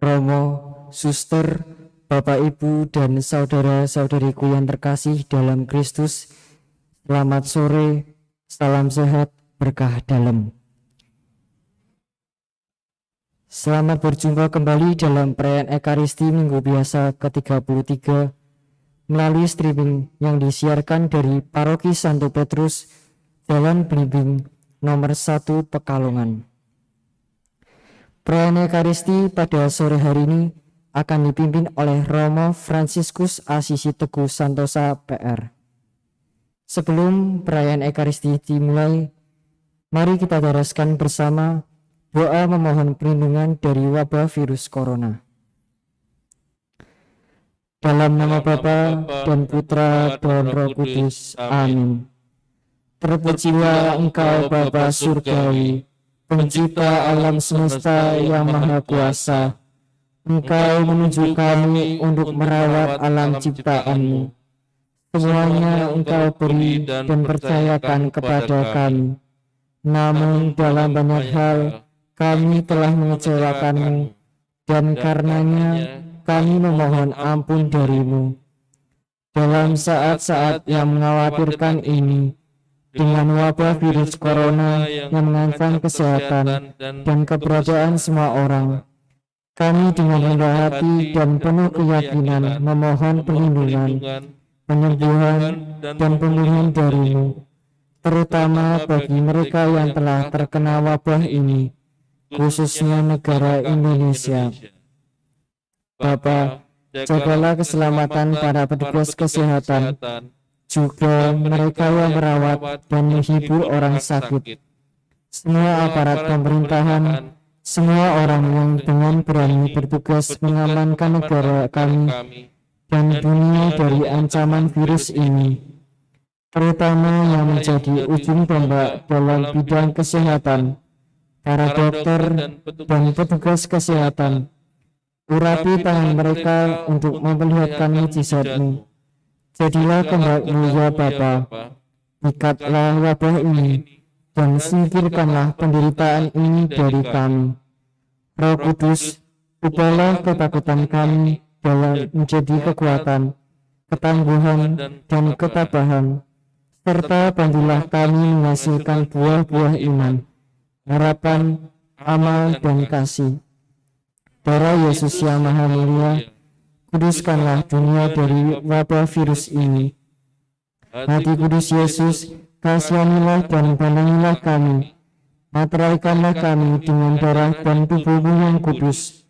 Romo, suster, Bapak Ibu dan saudara-saudariku yang terkasih dalam Kristus, selamat sore, salam sehat, berkah dalam. Selamat berjumpa kembali dalam perayaan Ekaristi Minggu Biasa ke-33 melalui streaming yang disiarkan dari Paroki Santo Petrus, Jalan Blimbing, nomor 1 Pekalongan. Perayaan Ekaristi pada sore hari ini akan dipimpin oleh Romo Fransiskus Asisi Teguh Santosa PR. Sebelum perayaan Ekaristi dimulai, mari kita daraskan bersama doa memohon perlindungan dari wabah virus corona. Dalam nama Bapa dan Putra dan Roh Kudus. Amin. Terpujilah Engkau Bapa Surgawi, Pencipta alam semesta yang maha kuasa. Engkau menunjuk kami untuk merawat alam ciptaan-Mu. Semuanya Engkau beri dan percayakan kepada kami. Namun dalam banyak hal kami telah mengecewakan-Mu, dan karenanya kami memohon ampun dari-Mu. Dalam saat-saat yang mengkhawatirkan ini, dengan wabah virus corona yang mengancam kesehatan dan keberadaan semua orang, kami dengan rendah hati dan penuh keyakinan memohon perlindungan, penyembuhan, dan pemulihan dari-Mu, terutama bagi mereka yang telah terkena wabah ini, khususnya negara Indonesia. Bapa, jagalah keselamatan para petugas kesehatan, juga mereka yang merawat dan menghibur orang sakit, semua aparat pemerintahan, semua orang yang dengan berani bertugas mengamankan negara kami dan dunia dari ancaman virus ini, terutama yang menjadi ujung tombak dalam bidang kesehatan, para dokter dan petugas kesehatan. Urapi tangan mereka untuk memperlihatkan mujizat-Mu. Jadilah kehendak-Mu ya Bapa, ikatlah wabah ini dan singkirkanlah penderitaan ini dari kami. Roh Kudus, ubahlah ketakutan kami dalam menjadi kekuatan, ketangguhan, dan ketabahan, serta bantulah kami menghasilkan buah-buah iman, harapan, amal, dan kasih. Darah Yesus yang Maha Mulia, kuduskanlah dunia dari wabah virus ini. Hati kudus Yesus, kasihanilah dan pandangilah kami. Materaikanlah kami dengan darah dan tubuh-Mu yang kudus.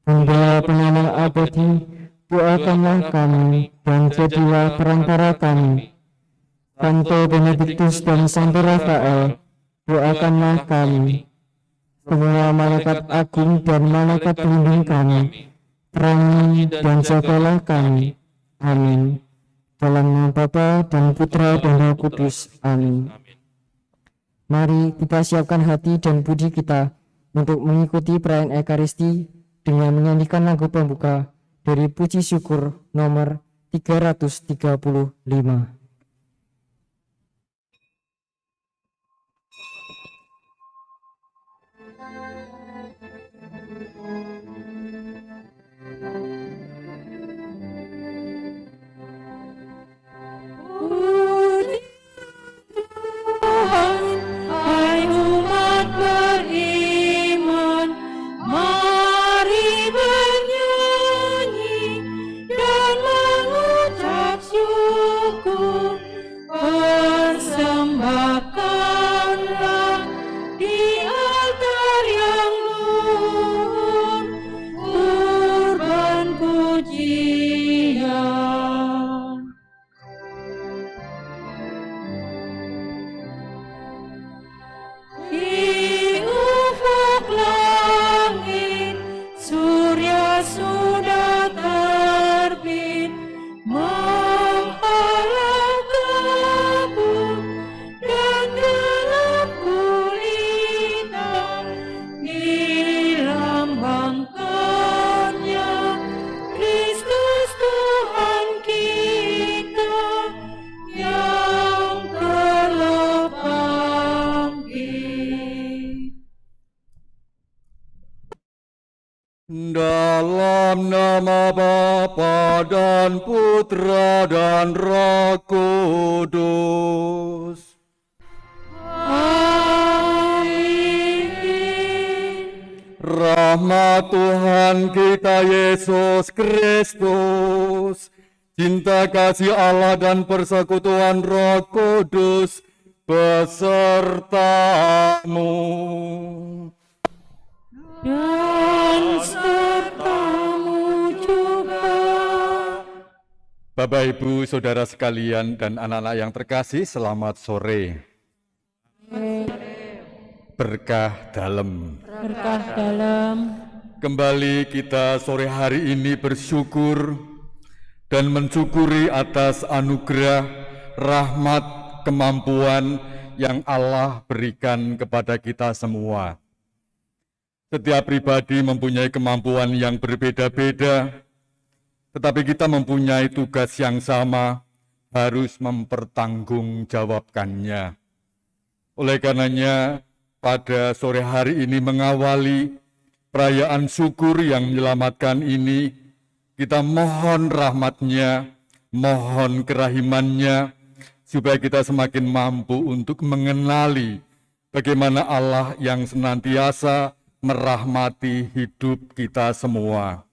Bunda penyayang abadi, doakanlah kami dan jadilah perantara kami. Santo Benediktus dan Santo Rafael, doakanlah kami. Semua malaikat agung dan malaikat pelindung kami, terangi dan jagalah kami. Amin. Dalam nama Bapa dan Putra dan Roh Kudus. Amin. Mari kita siapkan hati dan budi kita untuk mengikuti perayaan Ekaristi dengan menyanyikan lagu pembuka dari Puji Syukur nomor 335. Hai umat beriman, mari bernyanyi dan mengucap syukur. Putra dan Roh Kudus. Rahmat Tuhan kita Yesus Kristus, cinta kasih Allah dan persekutuan Roh Kudus besertamu. Dan sertamu juga. Bapak, Ibu, Saudara sekalian dan anak-anak yang terkasih, selamat sore. Berkah dalam. Berkah dalam. Kembali kita sore hari ini bersyukur dan mensyukuri atas anugerah, rahmat, kemampuan yang Allah berikan kepada kita semua. Setiap pribadi mempunyai kemampuan yang berbeda-beda, tetapi kita mempunyai tugas yang sama, harus mempertanggungjawabkannya. Oleh karenanya, pada sore hari ini mengawali perayaan syukur yang menyelamatkan ini, kita mohon rahmat-Nya, mohon kerahiman-Nya, supaya kita semakin mampu untuk mengenali bagaimana Allah yang senantiasa merahmati hidup kita semua.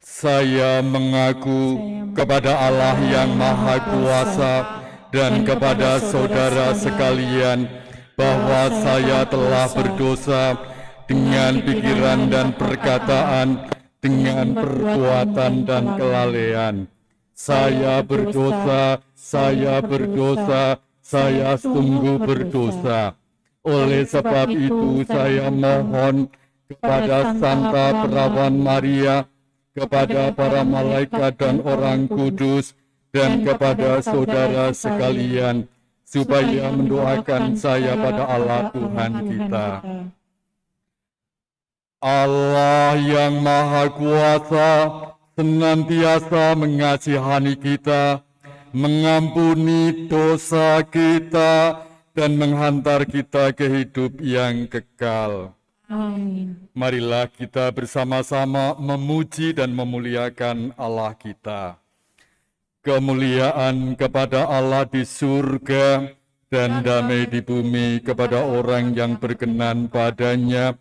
Saya mengaku kepada Allah yang Maha Kuasa dan kepada saudara sekalian bahwa saya telah berdosa dengan pikiran dan perkataan, dengan perbuatan dan kelalaian. Saya berdosa, saya sungguh berdosa. Oleh sebab itu saya mohon kepada Santa Perawan Maria, kepada para malaikat dan orang kudus, dan kepada saudara sekalian, supaya mendoakan saya pada Allah Tuhan kita. Allah yang Maha Kuasa senantiasa mengasihani kita, mengampuni dosa kita, dan menghantar kita ke hidup yang kekal. Amin. Marilah kita bersama-sama memuji dan memuliakan Allah kita. Kemuliaan kepada Allah di surga dan damai di bumi kepada orang yang berkenan padanya.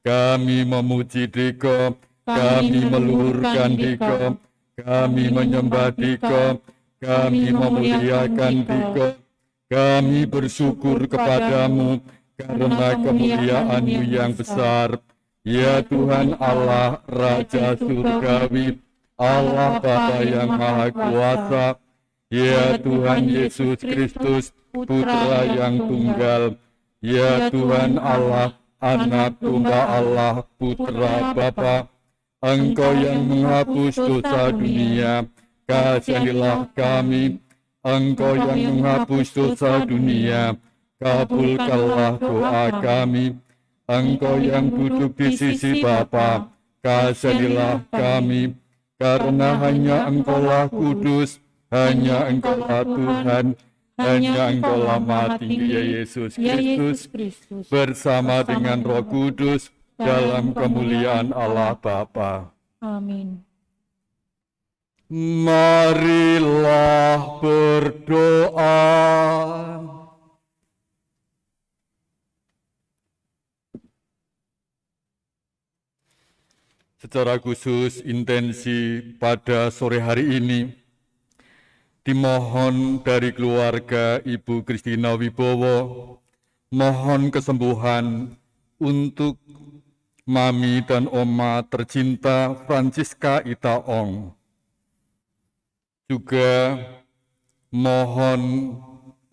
Kami memuji Diko, kami meluhurkan Diko, kami menyembah Diko, kami memuliakan Diko, kami bersyukur kepadamu karena kemuliaan-Mu yang besar, ya Tuhan Allah, Raja Surgawi, Allah Bapa yang Maha Kuasa, ya Tuhan Yesus Kristus, Putra yang tunggal, ya Tuhan Allah, Anak Tunggal Allah, Putra Bapa, Engkau yang menghapus dosa dunia, kasihanilah kami. Engkau yang menghapus dosa dunia, kabulkanlah doa kami. Engkau yang duduk di sisi Bapa, kasihanilah kami. Karena hanya Engkaulah kudus, hanya Engkaulah Tuhan, hanya Engkaulah Maha Tinggi ya Yesus Kristus, bersama dengan Roh Kudus dalam kemuliaan Allah Bapa. Amin. Marilah berdoa. Secara khusus intensi pada sore hari ini dimohon dari keluarga Ibu Kristina Wibowo, mohon kesembuhan untuk Mami dan Oma tercinta Francisca Itaong. Juga mohon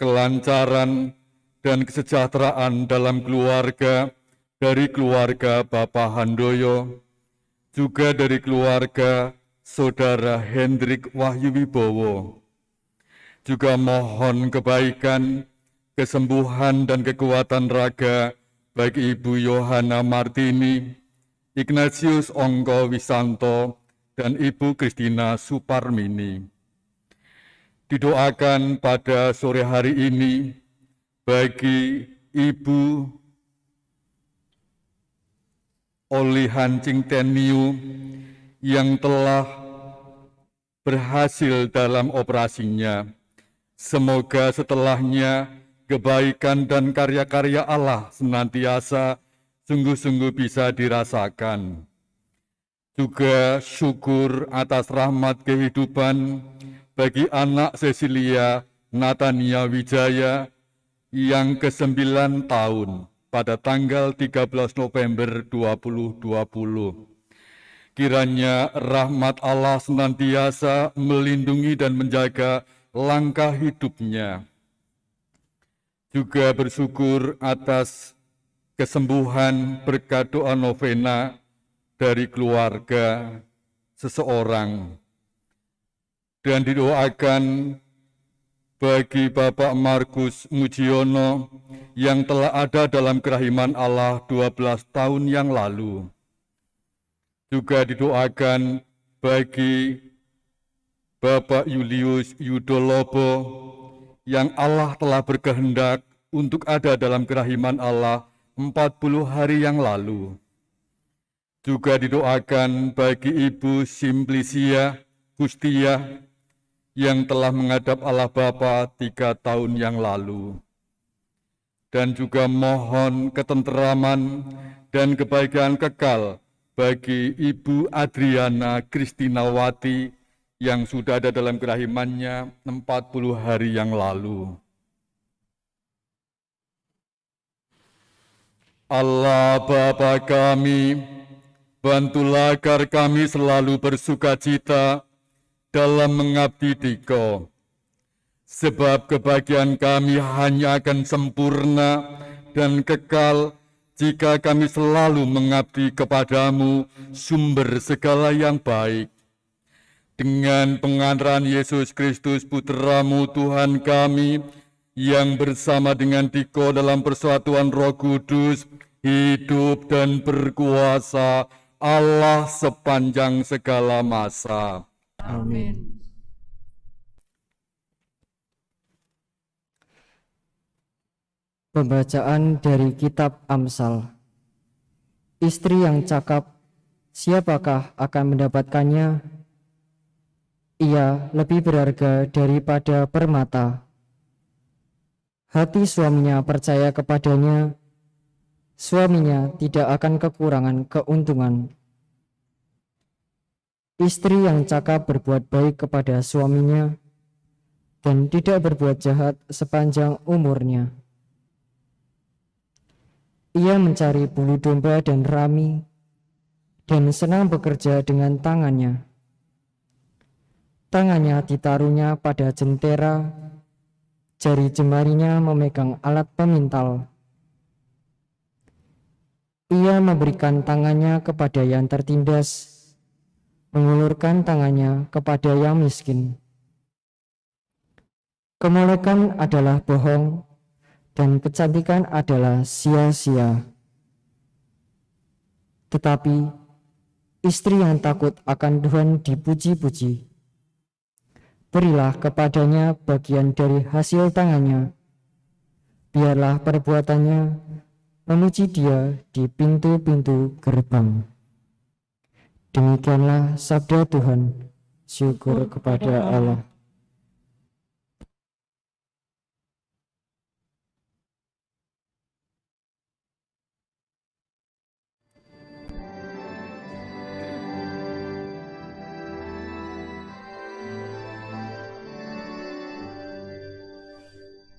kelancaran dan kesejahteraan dalam keluarga dari keluarga Bapak Handoyo, juga dari keluarga Saudara Hendrik Wahyu Wibowo. Juga mohon kebaikan, kesembuhan dan kekuatan raga bagi Ibu Yohana Martini, Ignatius Ongko Wisanto, dan Ibu Kristina Suparmini. Didoakan pada sore hari ini bagi Ibu oleh Hancing Teniu yang telah berhasil dalam operasinya. Semoga setelahnya kebaikan dan karya-karya Allah senantiasa sungguh-sungguh bisa dirasakan. Juga syukur atas rahmat kehidupan bagi anak Cecilia Natania Wijaya yang ke-9 tahun pada tanggal 13 November 2020. Kiranya rahmat Allah senantiasa melindungi dan menjaga langkah hidupnya. Juga bersyukur atas kesembuhan berkat doa novena dari keluarga seseorang. Dan didoakan bagi Bapak Markus Mujiono yang telah ada dalam kerahiman Allah 12 tahun yang lalu. Juga didoakan bagi Bapak Julius Yudolobo yang Allah telah berkehendak untuk ada dalam kerahiman Allah 40 hari yang lalu. Juga didoakan bagi Ibu Simplicia Gustia yang telah menghadap Allah Bapa 3 tahun yang lalu. Dan juga mohon ketenteraman dan kebaikan kekal bagi Ibu Adriana Kristinawati yang sudah ada dalam kerahimannya 40 hari yang lalu. Allah Bapa kami, bantulah agar kami selalu bersukacita dalam mengabdi Dikau. Sebab kebahagiaan kami hanya akan sempurna dan kekal jika kami selalu mengabdi kepadamu, sumber segala yang baik. Dengan pengantaran Yesus Kristus Putramu Tuhan kami, yang bersama dengan Dikau dalam persatuan Roh Kudus, hidup dan berkuasa Allah sepanjang segala masa. Amin. Pembacaan dari Kitab Amsal. Istri yang cakap, siapakah akan mendapatkannya? Ia lebih berharga daripada permata. Hati suaminya percaya kepadanya, suaminya tidak akan kekurangan keuntungan. Istri yang cakap berbuat baik kepada suaminya dan tidak berbuat jahat sepanjang umurnya. Ia mencari bulu domba dan rami dan senang bekerja dengan tangannya. Tangannya ditaruhnya pada jentera, jari jemarinya memegang alat pemintal. Ia memberikan tangannya kepada yang tertindas, mengulurkan tangannya kepada yang miskin. Kemolekan adalah bohong, dan kecantikan adalah sia-sia. Tetapi istri yang takut akan Tuhan dipuji-puji. Berilah kepadanya bagian dari hasil tangannya. Biarlah perbuatannya memuji Dia di pintu-pintu gerbang. Demikianlah sabda Tuhan. Syukur kepada Allah.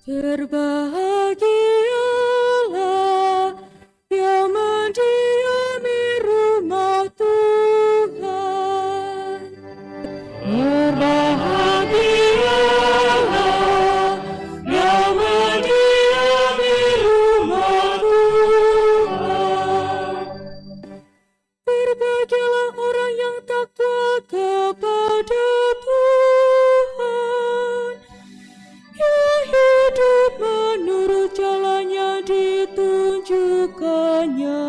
Berbahagialah yang mendiami rumah Tuhan. Berbahagialah yang mendiami rumah Tuhan. Berbahagialah orang yang takut kepada Tuhan, yang hidup menurut jalannya ditunjukkannya.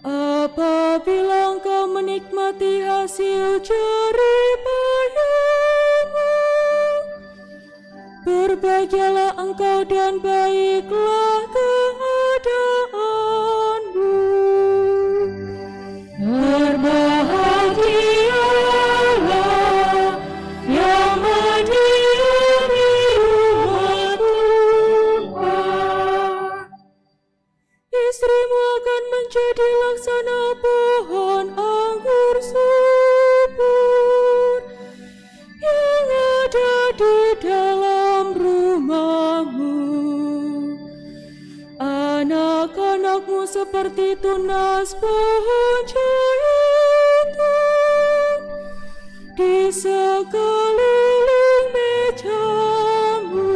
Apabila engkau menikmati hasil jerih payahmu, berbahagialah engkau dan baiklah keadaanmu. di sekeliling mejamu.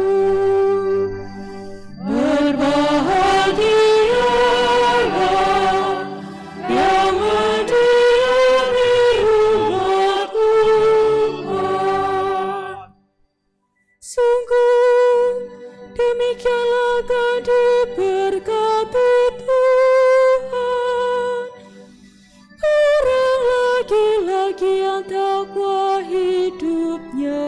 Berbahagialah yang mendiami rumah Tuhan. Sungguh demikianlah kau diberkati Tuhan, orang laki-laki yang takwa hidupnya.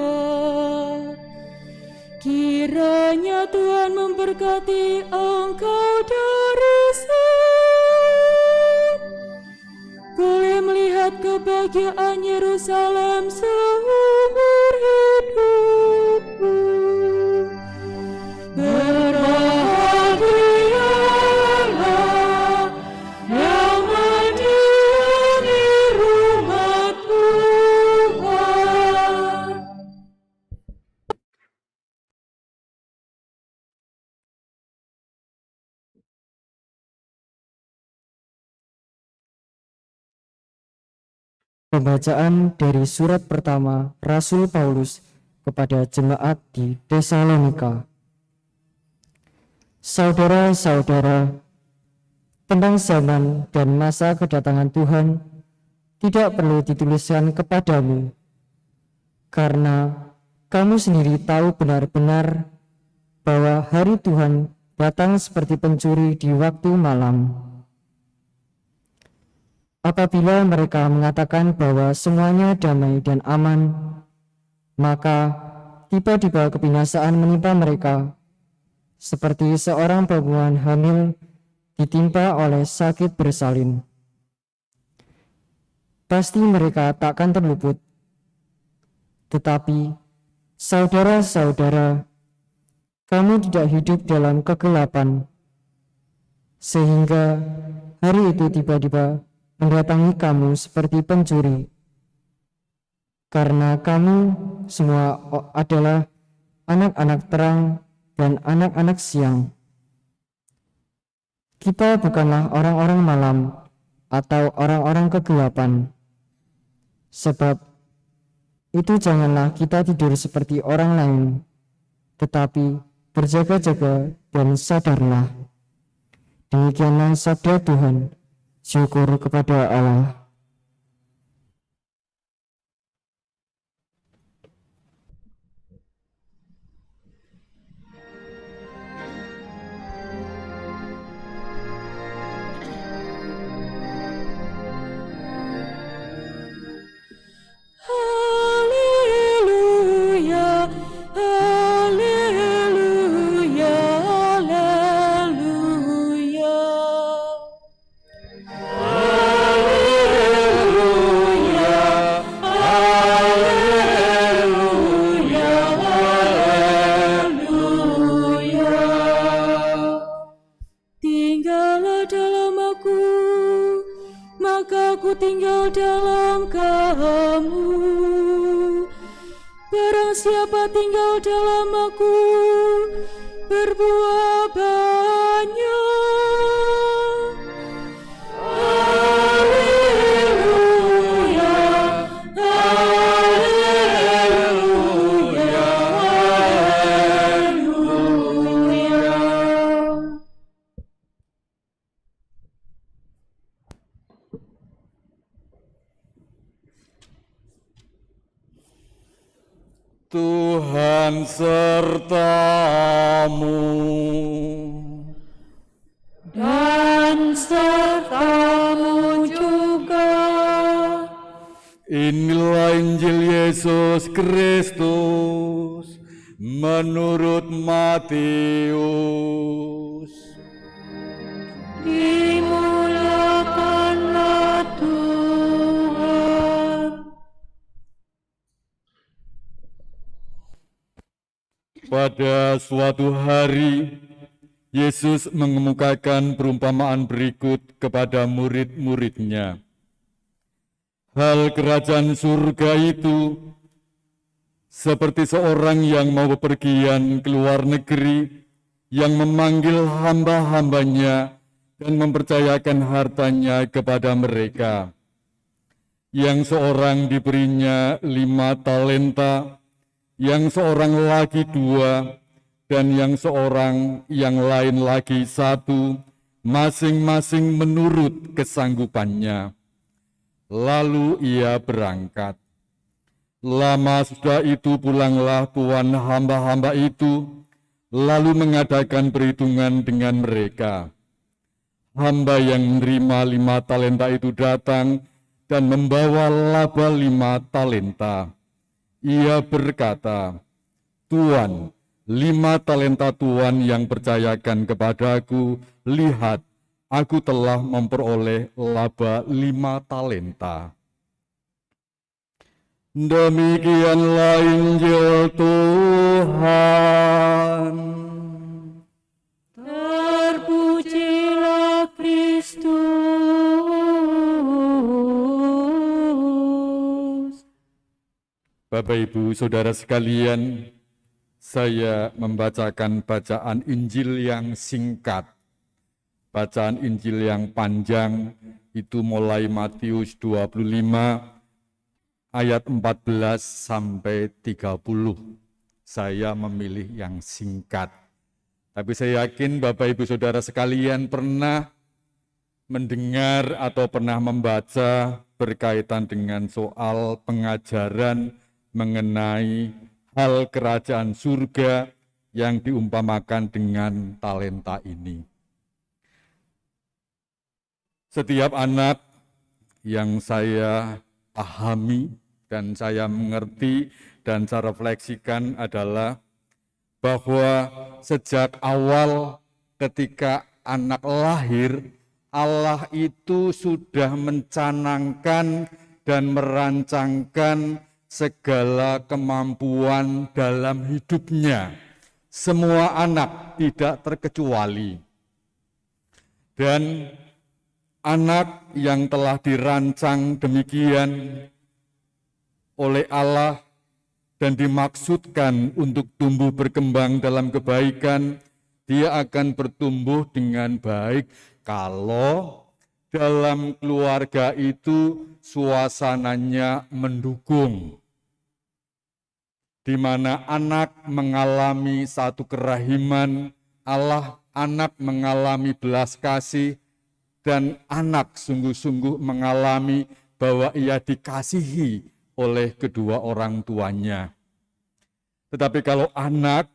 Kiranya Tuhan memberkati engkau dari Sion, boleh melihat kebahagiaan Yerusalem seumur hidupmu. Berbahagialah yang mendiami rumah Tuhan. Pembacaan dari surat pertama Rasul Paulus kepada jemaat di Tesalonika. Saudara-saudara, tentang zaman dan masa kedatangan Tuhan tidak perlu dituliskan kepadamu, karena kamu sendiri tahu benar-benar bahwa hari Tuhan datang seperti pencuri di waktu malam. Apabila mereka mengatakan bahwa semuanya damai dan aman, maka tiba-tiba kebinasaan menimpa mereka, seperti seorang perempuan hamil ditimpa oleh sakit bersalin. Pasti mereka takkan terluput. Tetapi, saudara-saudara, kamu tidak hidup dalam kegelapan, sehingga hari itu tiba-tiba mendatangi kamu seperti pencuri, karena kamu semua adalah anak-anak terang dan anak-anak siang. Kita bukanlah orang-orang malam atau orang-orang kegelapan. Sebab itu janganlah kita tidur seperti orang lain, tetapi berjaga-jaga dan sadarlah. Demikianlah sabda Tuhan. Syukur kepada Allah. Haleluya, haleluya, haleluya. Tinggallah dalam aku, maka aku tinggal dalam kamu. Barang siapa tinggal dalam aku, berbuah banyak. Haleluya, haleluya, haleluya. Tuhan sertamu. Dan sertamu juga. Inilah Injil Yesus Kristus menurut Matius. Dimuliakanlah Tuhan. Pada suatu hari, Yesus mengemukakan perumpamaan berikut kepada murid-muridnya. Hal kerajaan surga itu seperti seorang yang mau bepergian ke luar negeri, yang memanggil hamba-hambanya dan mempercayakan hartanya kepada mereka. yang seorang diberinya 5 talenta, yang seorang lagi 2, dan yang seorang yang lain lagi 1, masing-masing menurut kesanggupannya. Lalu ia berangkat. Lama sudah itu pulanglah tuan hamba-hamba itu, lalu mengadakan perhitungan dengan mereka. Hamba yang menerima 5 talenta itu datang dan membawa laba 5 talenta. Ia berkata, "Tuan, 5 talenta Tuan yang percayakan kepadaku, lihat, aku telah memperoleh laba 5 talenta." Demikianlah Injil Tuhan. Terpujilah Kristus. Bapak, Ibu, Saudara sekalian, saya membacakan bacaan Injil yang singkat. Bacaan Injil yang panjang itu mulai Matius 25 ayat 14 sampai 30. Saya memilih yang singkat. Tapi saya yakin Bapak Ibu Saudara sekalian pernah mendengar atau pernah membaca berkaitan dengan soal pengajaran mengenai hal kerajaan surga yang diumpamakan dengan talenta ini. Setiap anak yang saya pahami dan saya mengerti dan saya refleksikan adalah bahwa sejak awal ketika anak lahir, Allah itu sudah mencanangkan dan merancangkan segala kemampuan dalam hidupnya. Semua anak tidak terkecuali. Dan anak yang telah dirancang demikian oleh Allah dan dimaksudkan untuk tumbuh berkembang dalam kebaikan, dia akan bertumbuh dengan baik kalau dalam keluarga itu suasananya mendukung, di mana anak mengalami satu kerahiman Allah, anak mengalami belas kasih, dan anak sungguh-sungguh mengalami bahwa ia dikasihi oleh kedua orang tuanya. Tetapi kalau anak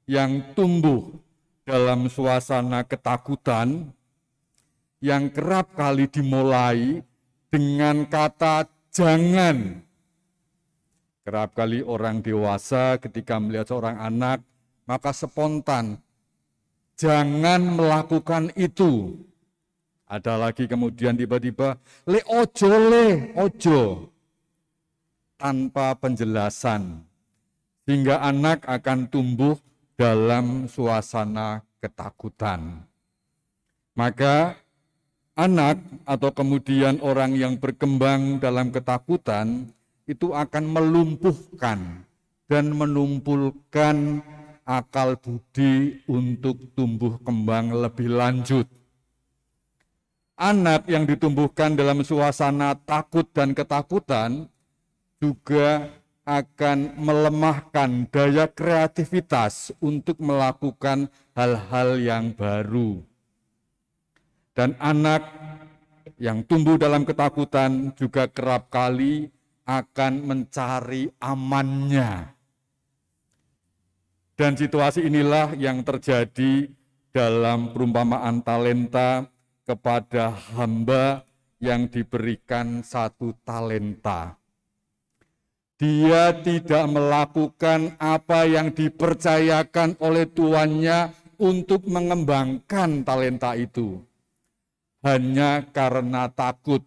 yang tumbuh dalam suasana ketakutan, yang kerap kali dimulai dengan kata jangan. Kerap kali orang dewasa ketika melihat seorang anak, maka spontan, jangan melakukan itu. Ada lagi kemudian tiba-tiba, ojo. Tanpa penjelasan, sehingga anak akan tumbuh dalam suasana ketakutan. Maka anak atau kemudian orang yang berkembang dalam ketakutan itu akan melumpuhkan dan menumpulkan akal budi untuk tumbuh kembang lebih lanjut. Anak yang ditumbuhkan dalam suasana takut dan ketakutan juga akan melemahkan daya kreativitas untuk melakukan hal-hal yang baru. Dan anak yang tumbuh dalam ketakutan juga kerap kali akan mencari amannya. Dan situasi inilah yang terjadi dalam perumpamaan talenta kepada hamba yang diberikan 1 talenta. Dia tidak melakukan apa yang dipercayakan oleh tuannya untuk mengembangkan talenta itu. Hanya karena takut.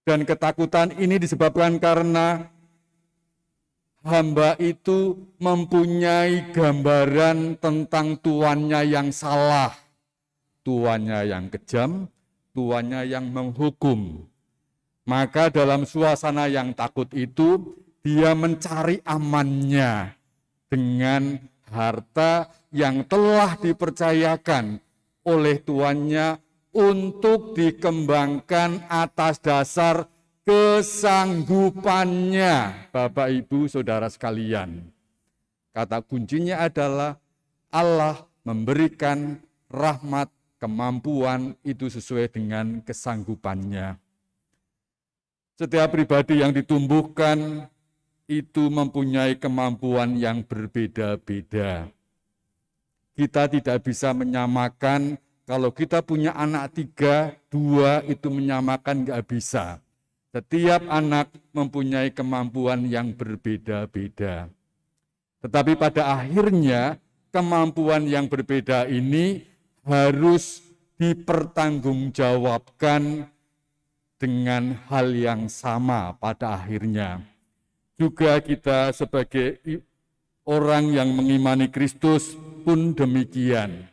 Dan ketakutan ini disebabkan karena hamba itu mempunyai gambaran tentang tuannya yang salah. Tuannya yang kejam, tuannya yang menghukum. Maka dalam suasana yang takut itu, dia mencari amannya dengan harta yang telah dipercayakan oleh tuannya untuk dikembangkan atas dasar kesanggupannya, Bapak Ibu Saudara sekalian. Kata kuncinya adalah Allah memberikan rahmat, kemampuan itu sesuai dengan kesanggupannya. Setiap pribadi yang ditumbuhkan itu mempunyai kemampuan yang berbeda-beda. Kita tidak bisa menyamakan, kalau kita punya anak 3, 2 itu menyamakan nggak bisa. Setiap anak mempunyai kemampuan yang berbeda-beda. Tetapi pada akhirnya kemampuan yang berbeda ini harus dipertanggungjawabkan dengan hal yang sama pada akhirnya. Juga kita sebagai orang yang mengimani Kristus pun demikian.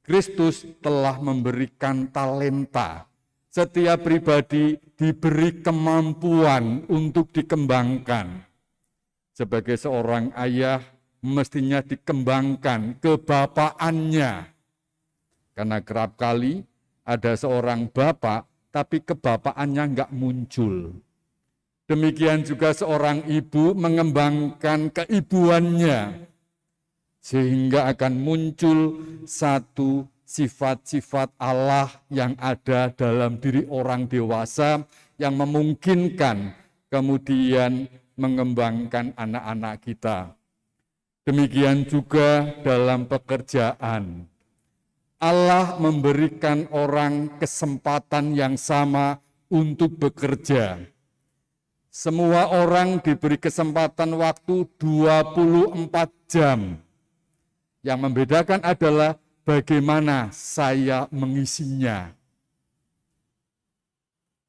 Kristus telah memberikan talenta. Setiap pribadi diberi kemampuan untuk dikembangkan. Sebagai seorang ayah, mestinya dikembangkan kebapaannya. Karena kerap kali ada seorang bapak, tapi kebapaannya enggak muncul. Demikian juga seorang ibu mengembangkan keibuannya, sehingga akan muncul satu sifat-sifat Allah yang ada dalam diri orang dewasa yang memungkinkan kemudian mengembangkan anak-anak kita. Demikian juga dalam pekerjaan. Allah memberikan orang kesempatan yang sama untuk bekerja. Semua orang diberi kesempatan waktu 24 jam. Yang membedakan adalah bagaimana saya mengisinya.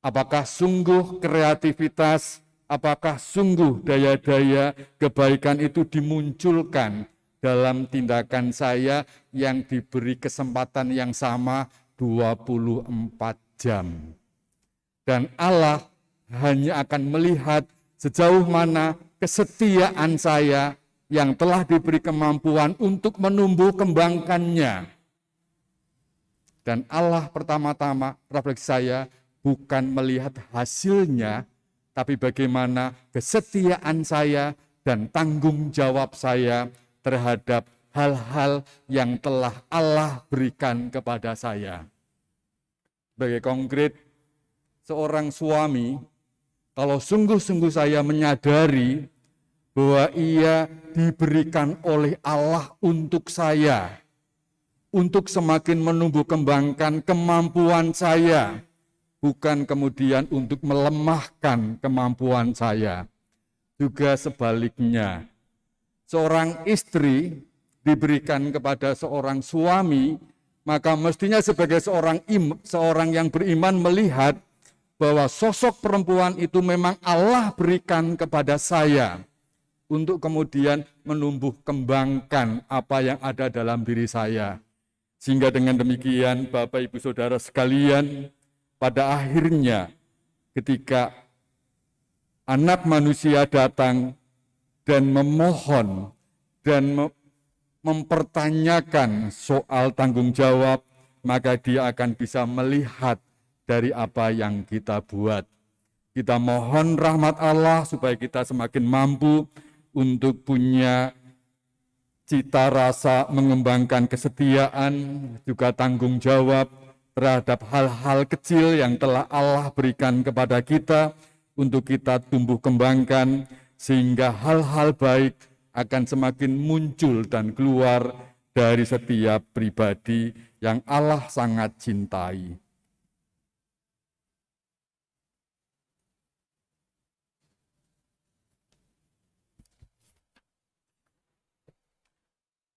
Apakah sungguh kreativitas, apakah sungguh daya-daya kebaikan itu dimunculkan dalam tindakan saya yang diberi kesempatan yang sama 24 jam. Dan Allah hanya akan melihat sejauh mana kesetiaan saya yang telah diberi kemampuan untuk menumbuh kembangkannya. Dan Allah pertama-tama, refleksi saya, bukan melihat hasilnya, tapi bagaimana kesetiaan saya dan tanggung jawab saya terhadap hal-hal yang telah Allah berikan kepada saya. Sebagai konkret, seorang suami, kalau sungguh-sungguh saya menyadari bahwa ia diberikan oleh Allah untuk saya, untuk semakin menumbuh kembangkan kemampuan saya, bukan kemudian untuk melemahkan kemampuan saya. Juga sebaliknya, seorang istri diberikan kepada seorang suami, maka mestinya sebagai seorang yang beriman melihat bahwa sosok perempuan itu memang Allah berikan kepada saya untuk kemudian menumbuh kembangkan apa yang ada dalam diri saya. Sehingga dengan demikian Bapak Ibu Saudara sekalian, pada akhirnya ketika anak manusia datang dan memohon dan mempertanyakan soal tanggung jawab, maka dia akan bisa melihat dari apa yang kita buat. Kita mohon rahmat Allah supaya kita semakin mampu untuk punya cita rasa mengembangkan kesetiaan, juga tanggung jawab terhadap hal-hal kecil yang telah Allah berikan kepada kita untuk kita tumbuh kembangkan, sehingga hal-hal baik akan semakin muncul dan keluar dari setiap pribadi yang Allah sangat cintai.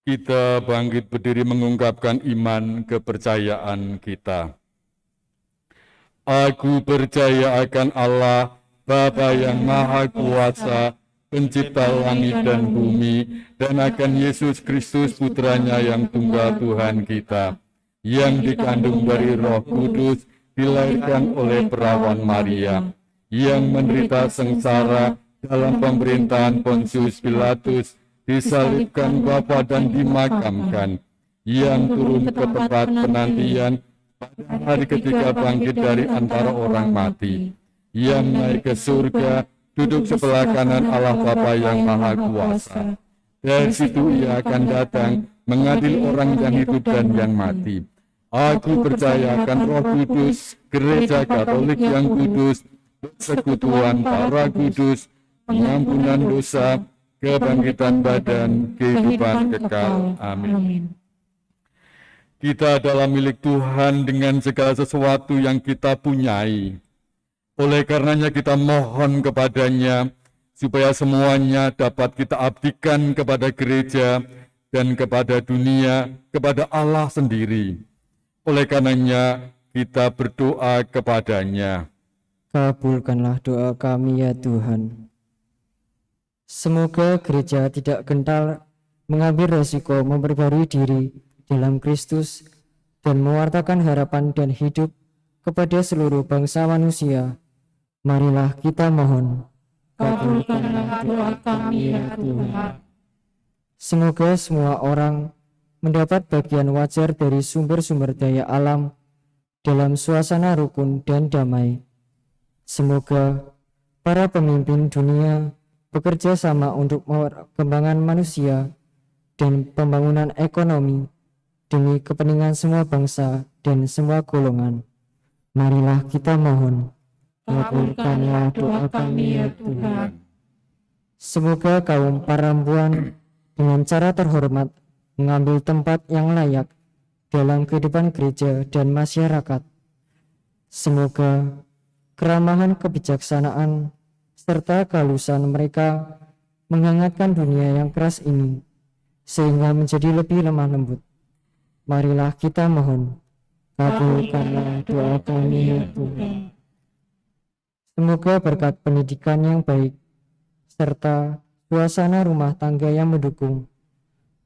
Kita bangkit berdiri mengungkapkan iman kepercayaan kita. Aku percaya akan Allah, Bapa yang Maha Kuasa, Pencipta langit dan bumi, dan akan Yesus Kristus Putranya yang tunggal Tuhan kita, yang dikandung dari Roh Kudus, dilahirkan oleh perawan Maria, yang menderita sengsara dalam pemerintahan Pontius Pilatus, disalibkan Bapa dan dimakamkan, yang turun ke tempat penantian pada hari ketiga bangkit dari antara orang mati, yang naik ke surga, duduk sebelah kanan Allah Bapa yang Maha Kuasa. Dari situ ia akan datang, mengadil orang yang hidup dan yang mati. Aku percaya akan Roh Kudus, gereja Katolik yang kudus, persekutuan para kudus, pengampunan dosa, kebangkitan badan, kehidupan kekal. Amin. Kita adalah milik Tuhan dengan segala sesuatu yang kita punyai. Oleh karenanya kita mohon kepadanya, supaya semuanya dapat kita abdikan kepada gereja dan kepada dunia, kepada Allah sendiri. Oleh karenanya kita berdoa kepadanya. Kabulkanlah doa kami ya Tuhan. Semoga gereja tidak gentar mengambil resiko memperbarui diri dalam Kristus dan mewartakan harapan dan hidup kepada seluruh bangsa manusia. Marilah kita mohon. Kabulkanlah doa kami ya Tuhan. Semoga semua orang mendapat bagian wajar dari sumber-sumber daya alam dalam suasana rukun dan damai. Semoga para pemimpin dunia bekerja sama untuk perkembangan manusia dan pembangunan ekonomi demi kepentingan semua bangsa dan semua golongan. Marilah kita mohon. Kabulkanlah doa kami ya Tuhan. Semoga kaum perempuan dengan cara terhormat mengambil tempat yang layak dalam kehidupan gereja dan masyarakat. Semoga keramahan, kebijaksanaan, serta kehalusan mereka menghangatkan dunia yang keras ini, sehingga menjadi lebih lemah lembut. Marilah kita mohon. Kabulkanlah doa kami ya Tuhan. Semoga berkat pendidikan yang baik, serta suasana rumah tangga yang mendukung,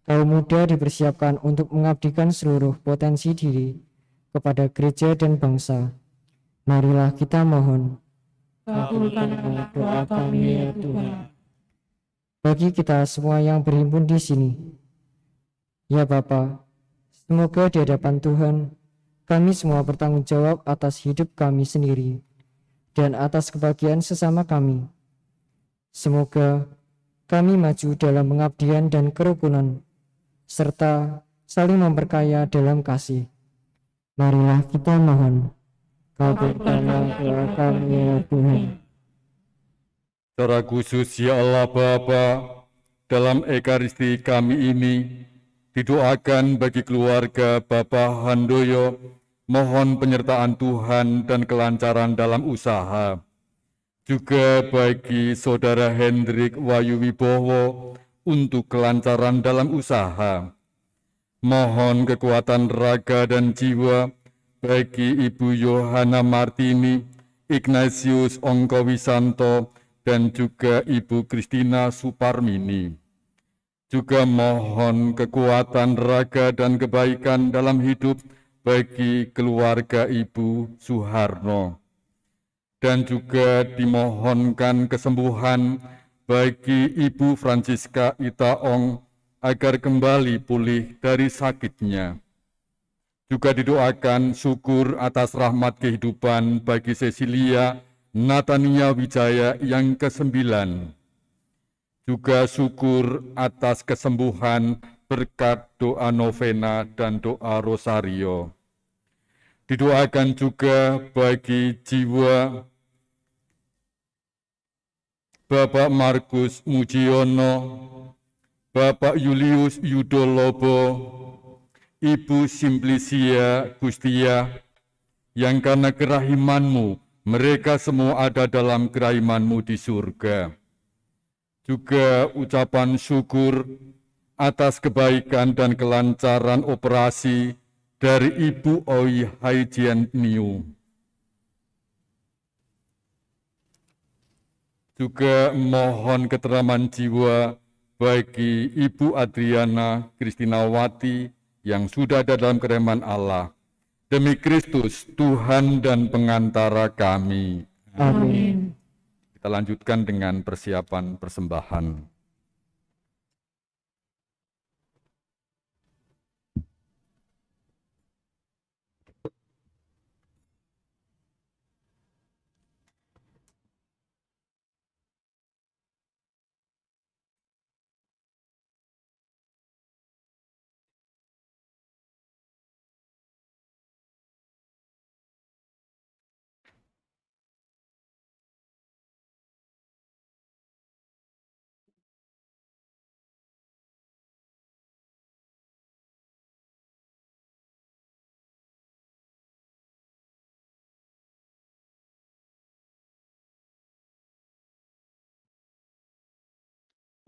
kaum muda dipersiapkan untuk mengabdikan seluruh potensi diri kepada gereja dan bangsa. Marilah kita mohon. Kabulkanlah doa kami ya Tuhan. Bagi kita semua yang berhimpun di sini, ya Bapa, semoga di hadapan Tuhan kami semua bertanggung jawab atas hidup kami sendiri dan atas kebahagiaan sesama kami. Semoga kami maju dalam pengabdian dan kerukunan, serta saling memperkaya dalam kasih. Marilah kita mohon. Kabulkanlah doa kami ya Tuhan. Secara khusus ya Allah Bapa, dalam Ekaristi kami ini didoakan bagi keluarga Bapak Handoyo, mohon penyertaan Tuhan dan kelancaran dalam usaha. Juga bagi Saudara Hendrik Wahyu Wibowo untuk kelancaran dalam usaha. Mohon kekuatan raga dan jiwa bagi Ibu Yohana Martini, Ignatius Ongkowisanto, dan juga Ibu Kristina Suparmini. Juga mohon kekuatan raga dan kebaikan dalam hidup bagi keluarga Ibu Suharno. Dan juga dimohonkan kesembuhan bagi Ibu Francisca Itaong agar kembali pulih dari sakitnya. Juga didoakan syukur atas rahmat kehidupan bagi Cecilia Natania Wijaya yang ke-9. Juga syukur atas kesembuhan berkat doa novena dan doa rosario. Didoakan juga bagi jiwa Bapak Markus Mujiono, Bapak Julius Yudolobo, Ibu Simplicia Gustia, yang karena kerahimanmu, mereka semua ada dalam kerahimanmu di surga. Juga ucapan syukur atas kebaikan dan kelancaran operasi dari Ibu Oi Haijian Niu. Juga mohon keteraman jiwa bagi Ibu Adriana Kristinawati yang sudah ada dalam kerahiman Allah. Demi Kristus, Tuhan dan pengantara kami. Amin. Kita lanjutkan dengan persiapan persembahan.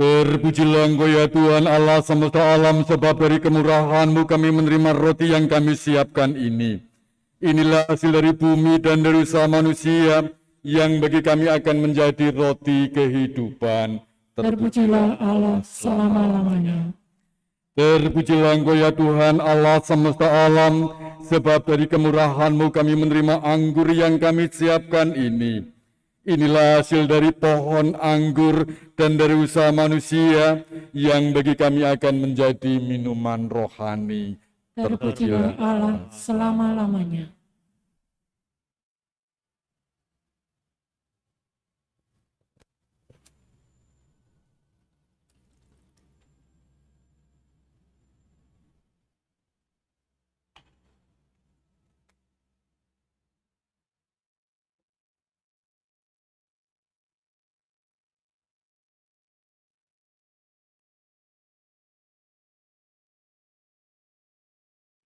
Terpujilah Engkau ya Tuhan Allah semesta alam, sebab dari kemurahan-Mu kami menerima roti yang kami siapkan ini. Inilah hasil dari bumi dan dari usaha manusia, yang bagi kami akan menjadi roti kehidupan. Terpujilah Allah selama-lamanya. Terpujilah Engkau ya Tuhan Allah semesta alam, sebab dari kemurahan-Mu kami menerima anggur yang kami siapkan ini. Inilah hasil dari pohon anggur dan dari usaha manusia, yang bagi kami akan menjadi minuman rohani. Terpujilah Allah selama-lamanya.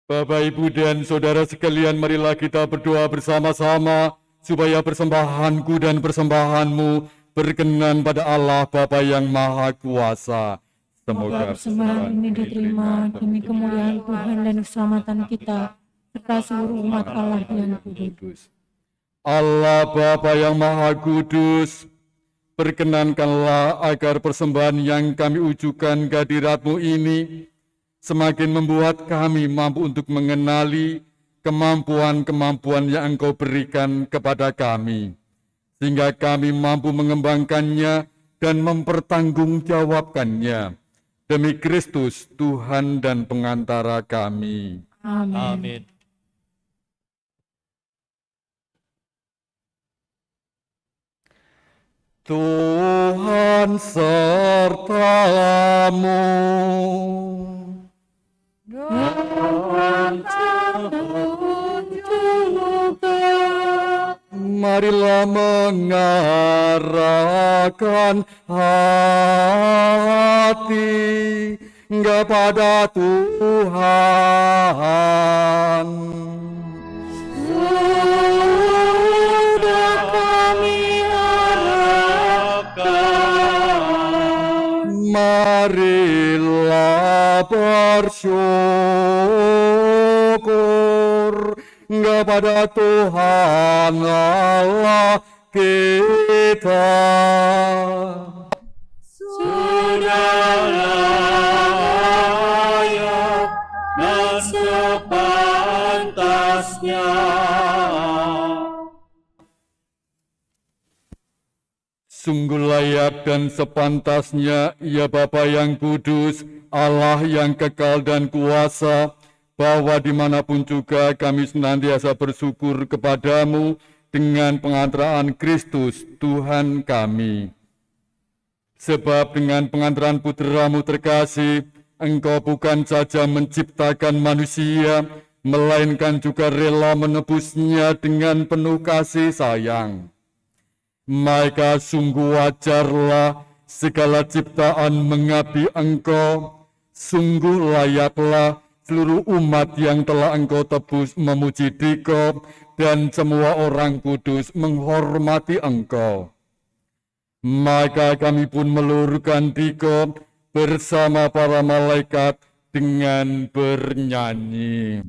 Bapak, Ibu, dan Saudara sekalian, marilah kita berdoa bersama-sama supaya persembahanku dan persembahanmu berkenan pada Allah Bapa yang Maha Kuasa. Semoga persembahan ini diterima demi kemuliaan Tuhan dan keselamatan kita, serta seluruh umat Allah yang kudus. Allah Bapa yang Maha Kudus, perkenankanlah agar persembahan yang kami ujukan ke hadirat-Mu ini semakin membuat kami mampu untuk mengenali kemampuan-kemampuan yang Engkau berikan kepada kami, sehingga kami mampu mengembangkannya dan mempertanggungjawabkannya. Demi Kristus, Tuhan dan pengantara kami. Amin. Tuhan sertamu. Marilah mengarahkan hati kepada Tuhan. Sudah kami harapkan. Marilah bersyukur kepada Tuhan Allah kita. Sudah layak dan sepantasnya. Sungguh layak dan sepantasnya, ya Bapa yang kudus, Allah yang kekal dan kuasa, bahwa dimanapun juga kami senantiasa bersyukur kepadamu dengan pengantaraan Kristus Tuhan kami. Sebab dengan pengantaran putra-Mu terkasih, Engkau bukan saja menciptakan manusia, melainkan juga rela menebusnya dengan penuh kasih sayang. Maka sungguh wajarlah segala ciptaan mengabdi Engkau, sungguh layaklah seluruh umat yang telah Engkau tebus memuji Dikau, dan semua orang kudus menghormati Engkau. Maka kami pun meluruhkan Dikau bersama para malaikat dengan bernyanyi.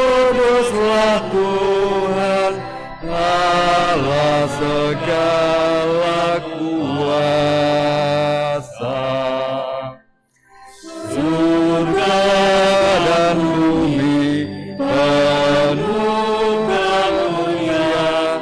Kuduslah Tuhan Allah segala kuasa. Surga dan bumi penuh kemuliaan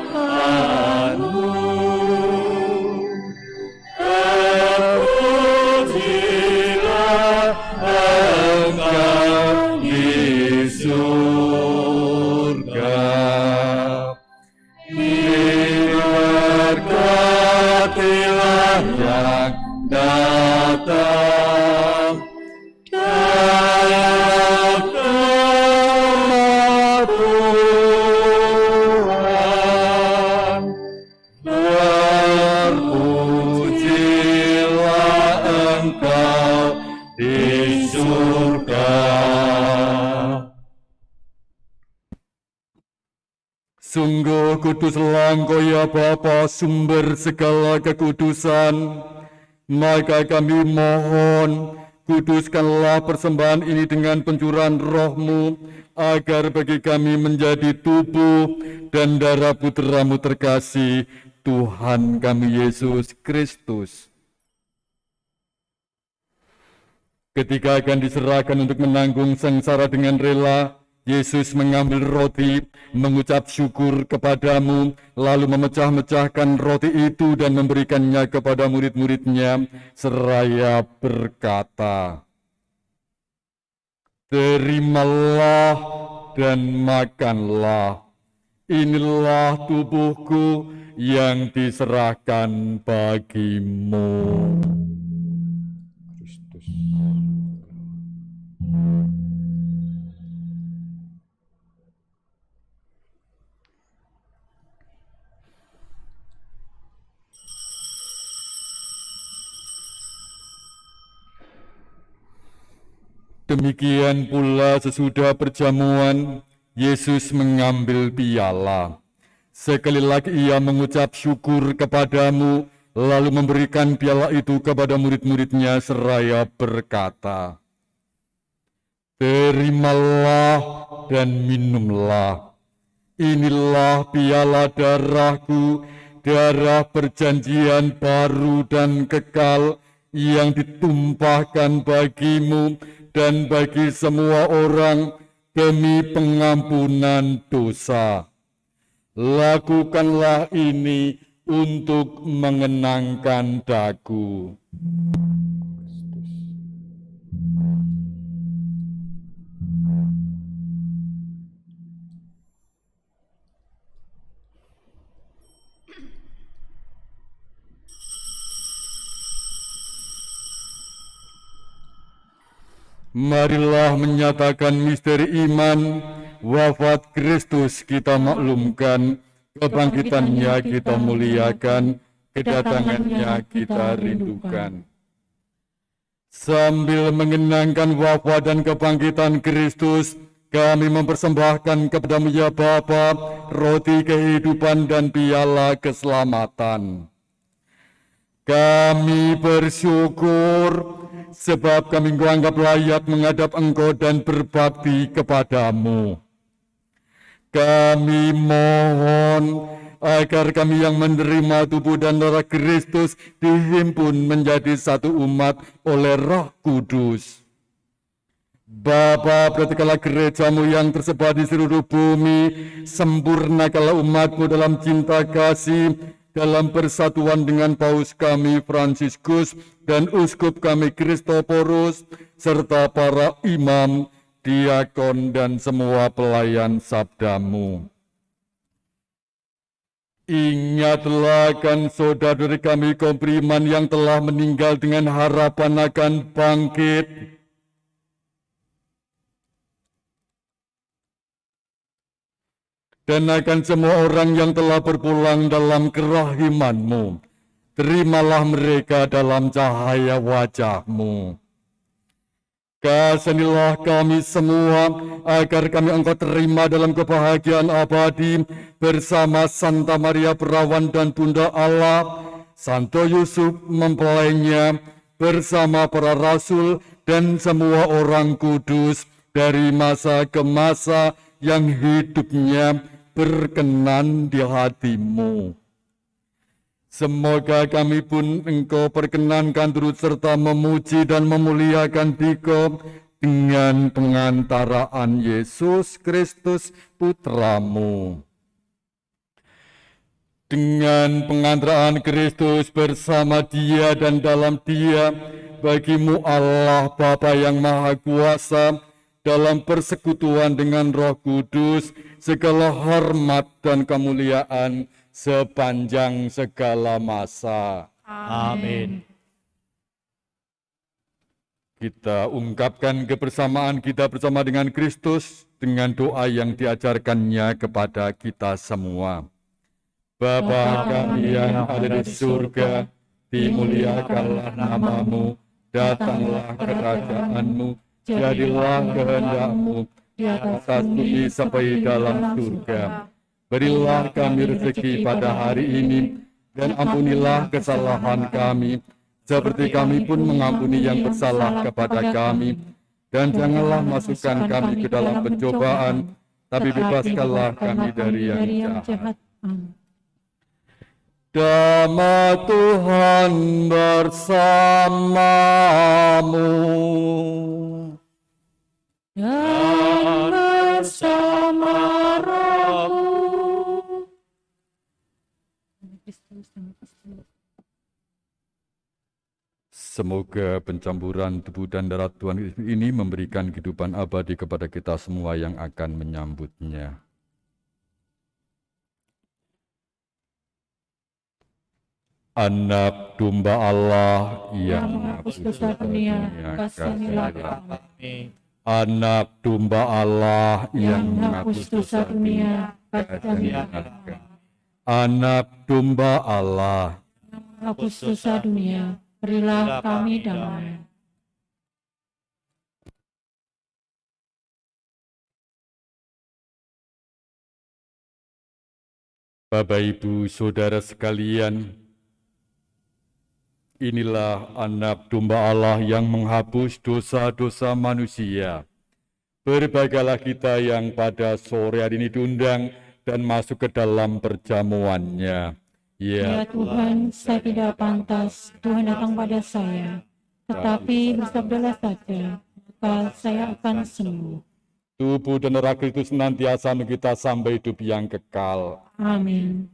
Sungguh kuduslah Engkau ya Bapa, sumber segala kekudusan. Maka kami mohon, kuduskanlah persembahan ini dengan pencurahan roh-Mu, agar bagi kami menjadi tubuh dan darah putra-Mu terkasih, Tuhan kami Yesus Kristus. Ketika akan diserahkan untuk menanggung sengsara dengan rela, Yesus mengambil roti, mengucap syukur kepadamu, lalu memecah-mecahkan roti itu dan memberikannya kepada murid-muridnya, seraya berkata, "Terimalah dan makanlah. Inilah tubuhku yang diserahkan bagimu." Kristus. Demikian pula sesudah perjamuan, Yesus mengambil piala. Sekali lagi ia mengucap syukur kepadamu, lalu memberikan piala itu kepada murid-muridnya seraya berkata, "Terimalah dan minumlah. Inilah piala darahku, darah perjanjian baru dan kekal yang ditumpahkan bagimu dan bagi semua orang demi pengampunan dosa. Lakukanlah ini untuk mengenangkan daku." Marilah menyatakan misteri iman, wafat Kristus kita maklumkan, kebangkitannya kita muliakan, kedatangannya kita rindukan. Sambil mengenangkan wafat dan kebangkitan Kristus, kami mempersembahkan kepadamu ya Bapa, roti kehidupan dan piala keselamatan. Kami bersyukur sebab kami anggap layak menghadap Engkau dan berbakti kepadamu. Kami mohon agar kami yang menerima tubuh dan darah Kristus dihimpun menjadi satu umat oleh Roh Kudus. Bapa, perhatikanlah gerejamu yang tersebar di seluruh bumi, sempurnakanlah umatmu dalam cinta kasih, dalam persatuan dengan Paus kami Fransiskus dan Uskup kami Kristoporus, serta para imam, diakon, dan semua pelayan sabdamu. Ingatlah akan saudara kami kaum beriman yang telah meninggal dengan harapan akan bangkit. Dan akan semua orang yang telah berpulang dalam kerahiman-Mu. Terimalah mereka dalam cahaya wajah-Mu. Kasihanilah kami semua, agar kami Engkau terima dalam kebahagiaan abadi, bersama Santa Maria Perawan dan Bunda Allah, Santo Yusuf mempelainya, bersama para rasul dan semua orang kudus, dari masa ke masa yang hidupnya berkenan di hati-Mu. Semoga kami pun Engkau perkenankan turut serta memuji dan memuliakan Dikau dengan pengantaraan Yesus Kristus Putra-Mu. Dengan pengantaraan Kristus bersama Dia dan dalam Dia, bagi-Mu Allah Bapa yang Maha Kuasa, dalam persekutuan dengan Roh Kudus, segala hormat dan kemuliaan sepanjang segala masa. Amin. Kita ungkapkan kebersamaan kita bersama dengan Kristus dengan doa yang diajarkannya kepada kita semua. Bapa kami yang ada di surga, dimuliakanlah nama-Mu, datanglah kerajaan-Mu, jadilah kehendak-Mu di atas bumi seperti dalam surga. Berilah kami rezeki pada hari ini, dan ampunilah kesalahan kami, seperti kami pun mengampuni yang bersalah kepada kami. Dan janganlah masukkan kami ke dalam pencobaan, tapi bebaskanlah kami dari yang jahat. Amin. Damai Tuhan bersamamu. Dan bersama rohmu. Semoga pencampuran tubuh dan darah Tuhan Yesus ini memberikan kehidupan abadi kepada kita semua yang akan menyambutnya. Anak domba Allah yang menghapus dosa dunia, kasihanilah kami. Anak domba Allah Yang menghapus dosa dunia, kasihanilah kami. Anak domba Allah. Menghapus dosa dunia, berilah kami damai. Bapak, Ibu, Saudara sekalian, inilah anak domba Allah yang menghapus dosa-dosa manusia. Berbagailah kita yang pada sore hari ini diundang dan masuk ke dalam perjamuannya. Ya Tuhan, saya tidak pantas Tuhan datang pada saya, tetapi bersabdalah saja, maka saya akan sembuh. Tubuh dan darah Kristus senantiasa kita sampai hidup yang kekal. Amin.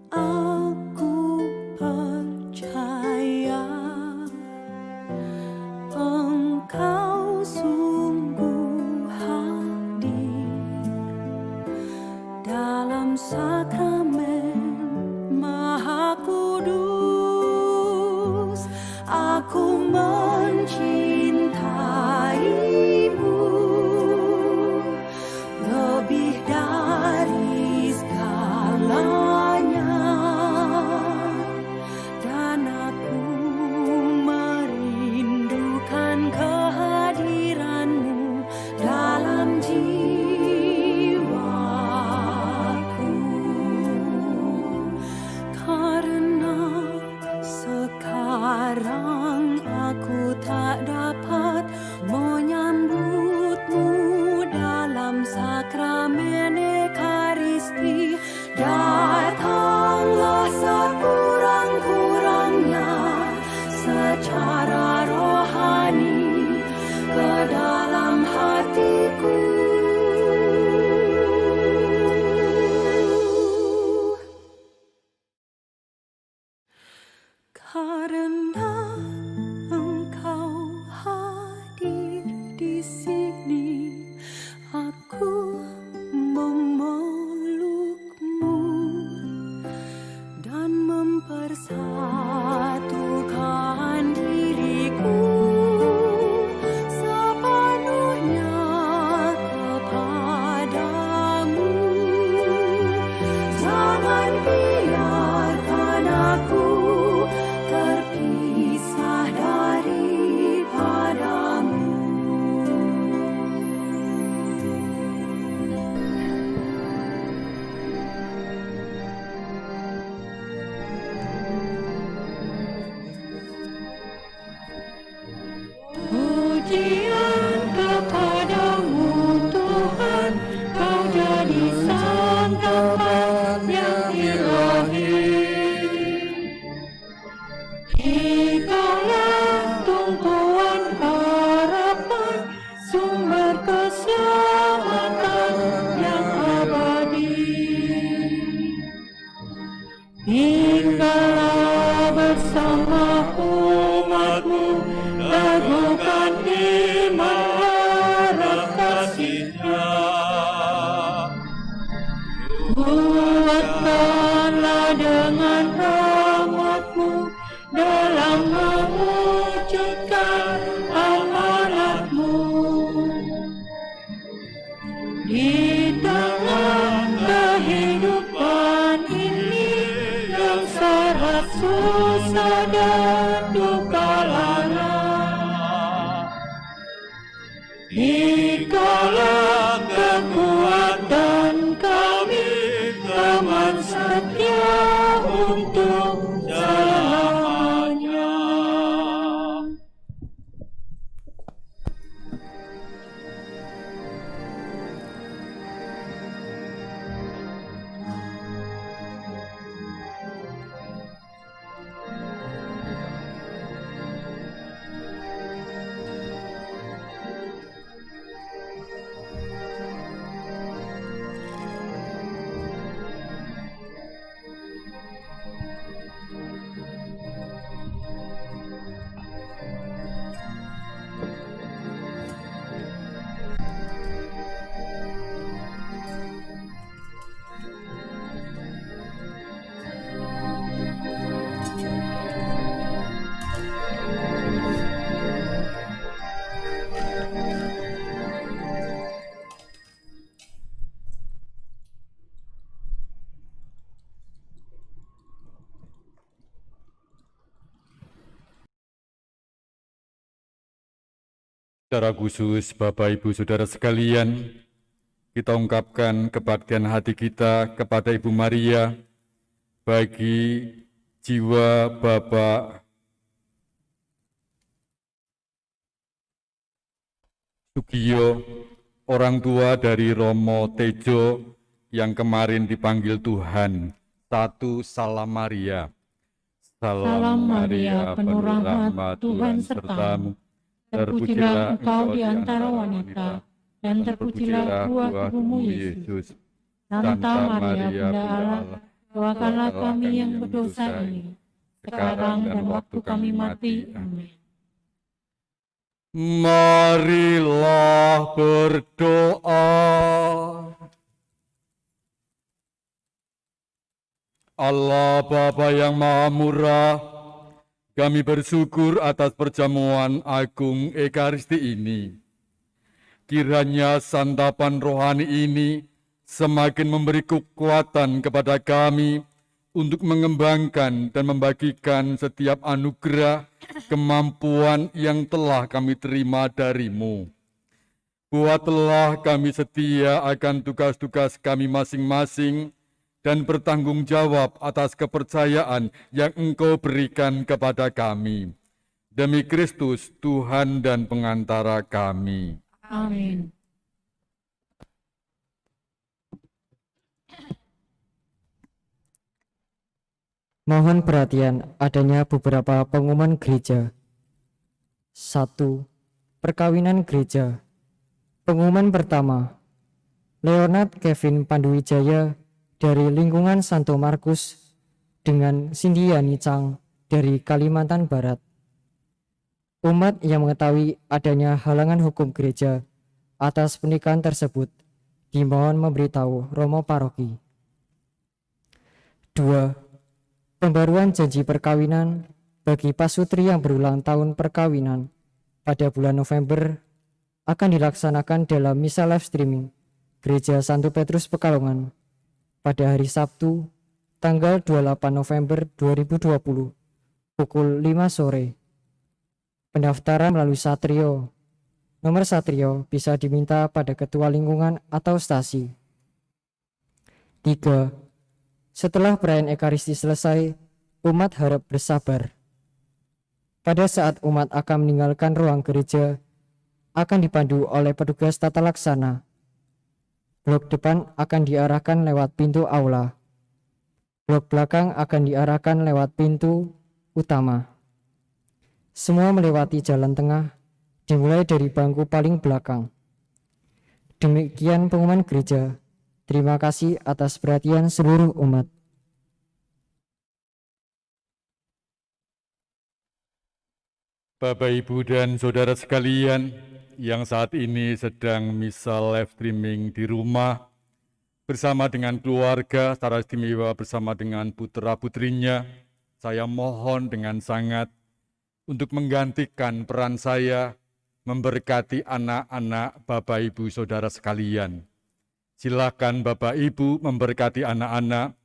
Aku percaya Engkau sungguh hadir dalam sakramen Maha Kudus. Aku mencintaimu lebih dari segalanya, dan aku merindukan kehadiranmu dalam jiwaku. Karena sekarang aku tak dapat menyambutmu dalam sakramen Ekaristi, datanglah sekurang-kurangnya secara rohani ke dalam hatiku. Karena Engkau hadir di sini, aku memelukmu dan mempersatukan diriku sepenuhnya kepadamu. Jangan biarkan aku terpisah daripadamu. Pujian kepadamu Tuhan, Kau jadi santapan yang ilahi. Engkaulah tumpuan harapan, sumber keselamatan yang abadi. Tinggallah bersama umat-Mu dengan rahmat-Mu dalam mewujudkan amanat-Mu. Di tengah kehidupan ini yang syarat susah dan duka lara, dikala kekuatan kami teman setia untuk selamanya. Secara khusus, Bapak Ibu Saudara sekalian, kita ungkapkan kebaktian hati kita kepada Ibu Maria bagi jiwa Bapak Sugiyo, orang tua dari Romo Tejo yang kemarin dipanggil Tuhan. Satu, Salam Maria. Salam Maria, penuh rahmat Tuhan sertamu. Terpujilah engkau di antara wanita, dan terpujilah buah tubuhmu Yesus. Santa Maria, Bunda Allah, doakanlah kami yang berdosa ini, sekarang dan waktu kami mati. Amin. Marilah berdoa. Allah Bapa yang Maha Murah, kami bersyukur atas perjamuan agung Ekaristi ini. Kiranya santapan rohani ini semakin memberi kekuatan kepada kami untuk mengembangkan dan membagikan setiap anugerah kemampuan yang telah kami terima dari-Mu. Buatlah kami setia akan tugas-tugas kami masing-masing dan bertanggung jawab atas kepercayaan yang Engkau berikan kepada kami. Demi Kristus, Tuhan dan pengantara kami. Amin. Mohon perhatian, adanya beberapa pengumuman gereja. 1. Perkawinan gereja. Pengumuman pertama, Leonard Kevin Panduwijaya dari lingkungan Santo Markus dengan Sindiani Chang dari Kalimantan Barat. Umat yang mengetahui adanya halangan hukum gereja atas pernikahan tersebut dimohon memberitahu Romo Paroki. 2. Pembaruan janji perkawinan bagi pasutri yang berulang tahun perkawinan pada bulan November akan dilaksanakan dalam misa live streaming Gereja Santo Petrus Pekalongan pada hari Sabtu, tanggal 28 November 2020, pukul 5 sore. Pendaftaran melalui Satrio. Nomor Satrio bisa diminta pada Ketua Lingkungan atau Stasi. 3. Setelah perayaan Ekaristi selesai, umat harap bersabar. Pada saat umat akan meninggalkan ruang gereja, akan dipandu oleh petugas tata laksana. Blok depan akan diarahkan lewat pintu aula. Blok belakang akan diarahkan lewat pintu utama. Semua melewati jalan tengah, dimulai dari bangku paling belakang. Demikian pengumuman gereja. Terima kasih atas perhatian seluruh umat. Bapak, Ibu, dan Saudara sekalian yang saat ini sedang misa live streaming di rumah, bersama dengan keluarga, secara istimewa bersama dengan putra-putrinya, saya mohon dengan sangat untuk menggantikan peran saya memberkati anak-anak Bapak Ibu Saudara sekalian. Silakan Bapak Ibu memberkati anak-anak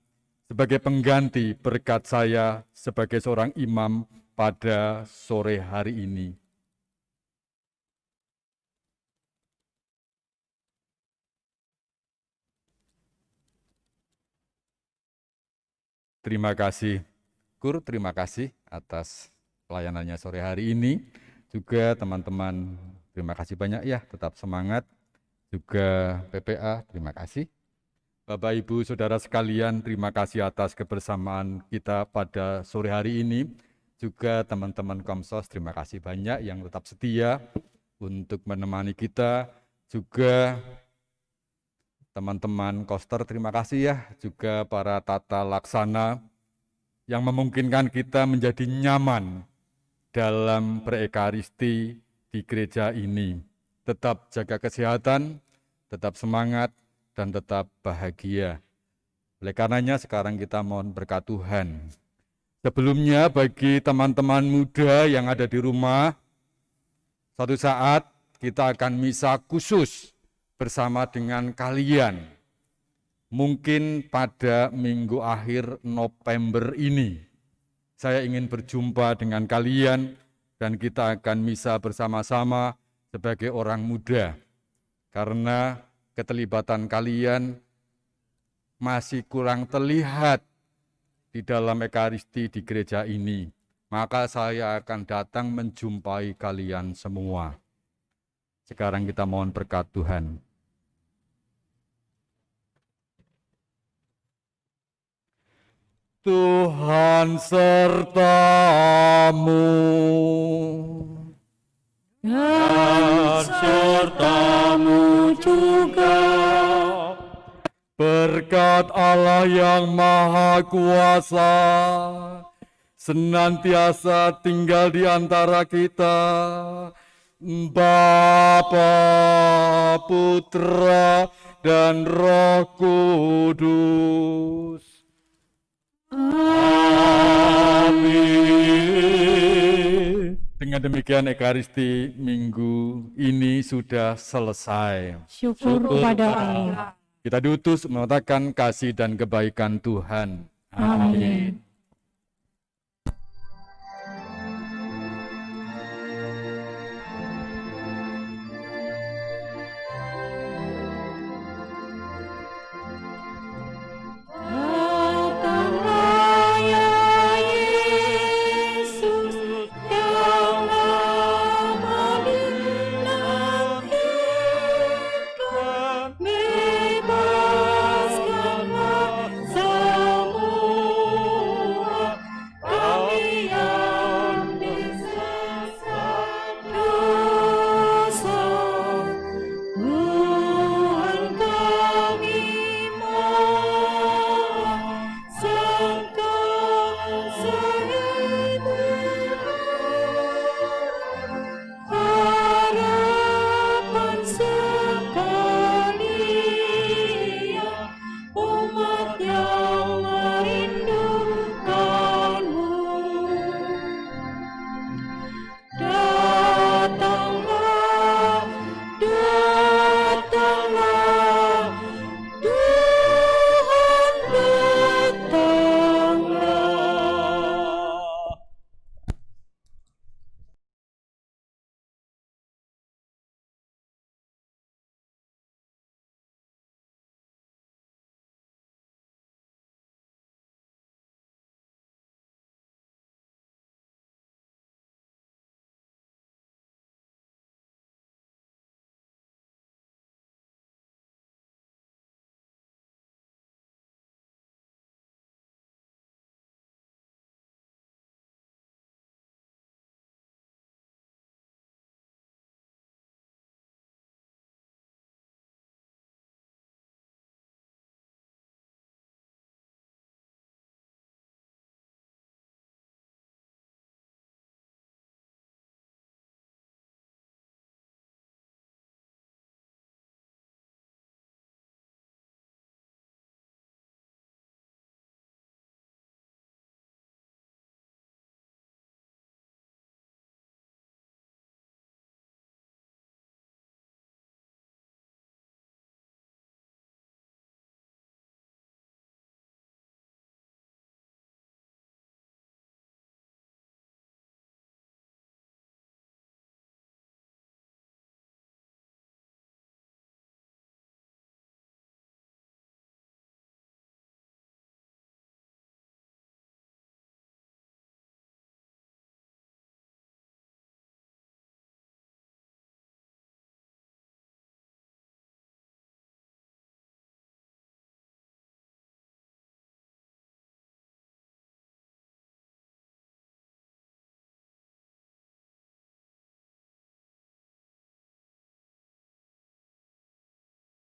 sebagai pengganti berkat saya sebagai seorang imam pada sore hari ini. Terima kasih, Kur, terima kasih atas pelayanannya sore hari ini. Juga teman-teman, terima kasih banyak ya, tetap semangat. Juga PPA, terima kasih. Bapak, Ibu, Saudara sekalian, terima kasih atas kebersamaan kita pada sore hari ini. Juga teman-teman Komsos, terima kasih banyak yang tetap setia untuk menemani kita. Juga teman-teman Koster, terima kasih ya. Juga para tata laksana yang memungkinkan kita menjadi nyaman dalam berekaristi di gereja ini. Tetap jaga kesehatan, tetap semangat, dan tetap bahagia. Oleh karenanya sekarang kita mohon berkat Tuhan. Sebelumnya bagi teman-teman muda yang ada di rumah, suatu saat kita akan misa khusus bersama dengan kalian. Mungkin pada minggu akhir November ini, saya ingin berjumpa dengan kalian dan kita akan misa bersama-sama sebagai orang muda. Karena keterlibatan kalian masih kurang terlihat di dalam ekaristi di gereja ini. Maka saya akan datang menjumpai kalian semua. Sekarang kita mohon berkat Tuhan. Tuhan sertamu Dan sertamu juga. berkat Allah yang Maha Kuasa senantiasa tinggal di antara kita, Bapa, Putra, dan Roh Kudus. Amin. Dengan demikian ekaristi minggu ini sudah selesai. Syukur kepada Allah. Kita diutus mengatakan kasih dan kebaikan Tuhan. Amin.